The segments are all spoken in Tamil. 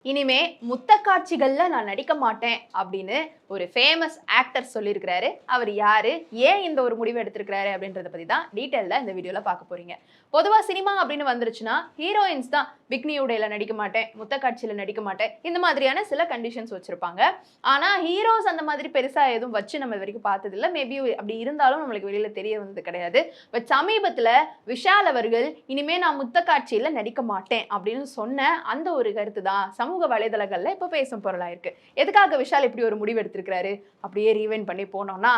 இனிமே முத்த காட்சிகள்ல நான் நடிக்க மாட்டேன் அப்படின்னு ஒரு ஃபேமஸ் ஆக்டர் சொல்லியிருக்கிறாரு. அவர் யாரு, ஏன் இந்த ஒரு முடிவு எடுத்திருக்கிறாரு அப்படின்றத பத்தி தான் டீட்டெயில்டா இந்த வீடியோல பார்க்க போறீங்க. பொதுவா சினிமா அப்படின்னு வந்துருச்சுன்னா ஹீரோயின்ஸ் தான் பிக்னி உடையில நடிக்க மாட்டேன், முத்த காட்சியில நடிக்க மாட்டேன், இந்த மாதிரியான சில கண்டிஷன்ஸ் வச்சிருப்பாங்க. ஆனா ஹீரோஸ் அந்த மாதிரி பெருசா எதுவும் வச்சு நம்ம இது வரைக்கும் பார்த்தது இல்ல. மேபி அப்படி இருந்தாலும் நம்மளுக்கு வெளியில தெரிய வந்தது கிடையாது. பட் சமீபத்துல விஷால் அவர்கள் இனிமே நான் முத்த காட்சியில நடிக்க மாட்டேன் அப்படின்னு சொன்ன அந்த ஒரு கருத்து தான் சமூக வலைதளங்கள்ல இப்ப பேசும் பொருளா இருக்கு. எதுக்காக விஷால் இப்படி ஒரு முடிவு எடுத்திருக்காரு? அப்படியே ரீவைண்ட் பண்ணி போனோம்னா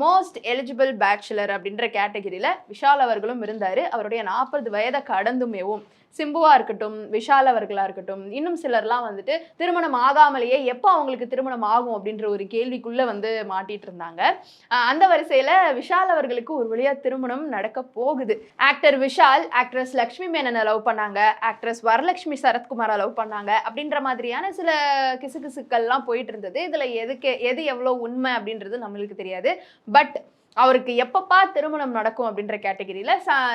மோஸ்ட் எலிஜிபிள் பேச்சுலர் அப்படின்ற கேட்டகரியில விஷால் அவர்களும் இருந்தாரு. அவருடைய 40 வயதை கடந்துமேவும் சிம்புவா இருக்கட்டும், விஷால் அவர்களா இருக்கட்டும், இன்னும் சிலர்லாம் வந்துட்டு திருமணம் ஆகாமலேயே எப்போ அவங்களுக்கு திருமணம் ஆகும் அப்படின்ற ஒரு கேள்விக்குள்ள வந்து மாட்டிட்டு இருந்தாங்க. அந்த வரிசையில விஷால் அவர்களுக்கு ஒரு வழியா திருமணம் நடக்க போகுது. ஆக்டர் விஷால் ஆக்ட்ரஸ் லக்ஷ்மி மேனனை லவ் பண்ணாங்க, ஆக்ட்ரஸ் வரலட்சுமி சரத்குமாரை லவ் பண்ணாங்க அப்படின்ற மாதிரியான சில கிசுகிசுக்கள்லாம் போயிட்டு இருந்தது. இதுல எது எவ்வளவு உண்மை அப்படின்றது நம்மளுக்கு தெரியாது. பட் அவருக்கு எப்பப்பா திருமணம் நடக்கும் அப்படின்ற கேட்டகரியில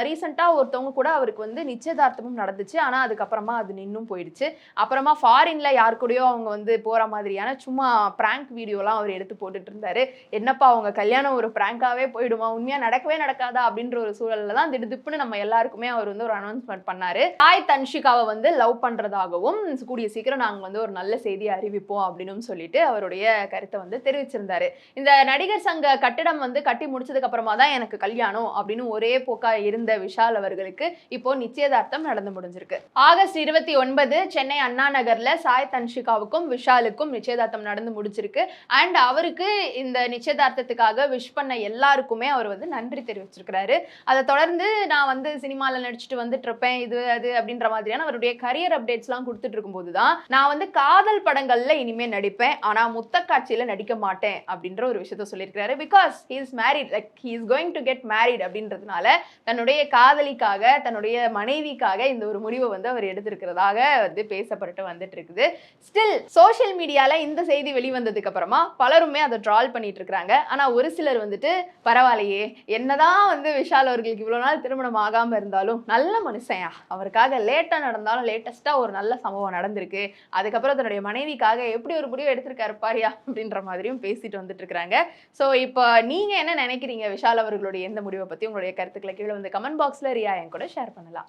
ரீசெண்டா ஒருத்தவங்க கூட அவருக்கு வந்து நிச்சயதார்த்தமும் நடந்துச்சு. ஆனா அதுக்கப்புறமா அது நின்னும் போயிடுச்சு. அப்புறமா ஃபாரின்ல யார் கூடயோ அவங்க வந்து போற மாதிரியான சும்மா பிராங்க் வீடியோலாம் அவர் எடுத்து போட்டுட்டு இருந்தாரு. என்னப்பா அவங்க கல்யாணம் ஒரு பிராங்காவே போயிடுமா, உண்மையா நடக்கவே நடக்காதா அப்படின்ற ஒரு சூழல்ல தான் திடுதிப்புன்னு நம்ம எல்லாருக்குமே அவர் வந்து ஒரு அனௌன்ஸ்மெண்ட் பண்ணாரு. சாய் தன்ஷிகாவை வந்து லவ் பண்றதாகவும் கூடிய சீக்கிரம் நாங்க வந்து ஒரு நல்ல செய்தியை அறிவிப்போம் அப்படின்னு சொல்லிட்டு அவருடைய கருத்தை வந்து தெரிவிச்சிருந்தாரு. இந்த நடிகர் சங்க கட்டிடம் வந்து கட்டி முடிச்சதுக்கு அப்புறமா தான் எனக்கு கல்யாணம் அப்படின்னு ஒரே போக்கா இருந்த விஷால் அவர்களுக்கு இப்போ நிச்சயதார்த்தம் நடந்து முடிஞ்சிருக்கு. ஆகஸ்ட் 29 சென்னை அண்ணா நகர்ல சாய் தன்ஷிகாவுக்கும் விஷாலுக்கும் நிச்சயதார்த்தம் நடந்து முடிச்சிருக்கு. அண்ட் அவருக்கு இந்த நிச்சயதார்த்தத்துக்காக விஷ் பண்ண எல்லாருக்குமே அவர் வந்து நன்றி தெரிவிச்சிருக்கிறாரு. அதை தொடர்ந்து நான் வந்து சினிமால நடிச்சுட்டு வந்துட்டு இருப்பேன், இது அது அப்படின்ற மாதிரியான அவருடைய கரியர் அப்டேட்ஸ் எல்லாம் கொடுத்துட்டு இருக்கும்போது தான் நான் வந்து காதல் படங்கள்ல இனிமே நடிப்பேன், ஆனா முத்த காட்சியில நடிக்க மாட்டேன் அப்படின்ற ஒரு விஷயத்த சொல்லியிருக்காரு. Because he is married, like he is going to get married அப்படின்றதுனால தன்னுடைய காதலிக்காக, தன்னுடைய மனைவிக்காக இந்த ஒரு முடிவை வந்து அவர் எடுத்திருக்கிறதாக வந்து பேசப்பட்டு வந்துட்டு இருக்குது. ஸ்டில் சோஷியல் மீடியால இந்த செய்தி வெளிவந்ததுக்கு அப்புறமா பலருமே அதை ட்ரால் பண்ணிட்டு இருக்காங்க. ஆனா ஒரு சிலர் வந்துட்டு பரவாயில்லையே, என்னதான் வந்து விஷால் அவர்களுக்கு இவ்வளவு நாள் திருமணம் ஆகாம இருந்தாலும் நல்ல மனுஷன்யா, அவருக்காக லேட்டா நடந்தாலும் லேட்டஸ்டா ஒரு நல்ல சம்பவம் நடந்திருக்கு, அதுக்கப்புறம் தன்னுடைய மனைவிக்காக எப்படி ஒரு முடிவு எடுத்திருக்காரு பாரியா அப்படின்ற மாதிரியும் பேசிட்டு வந்துட்டு இருக்காங்க. ஸோ இப்போ நீங்க என்ன நினைக்கிறீங்க விஷால் அவர்களுடைய எந்த முடிவை பத்தி? உங்களுடைய கருத்துக்களை கீழே வந்து கமெண்ட் பாக்ஸ்ல ரியா என் கூட ஷேர் பண்ணலாம்.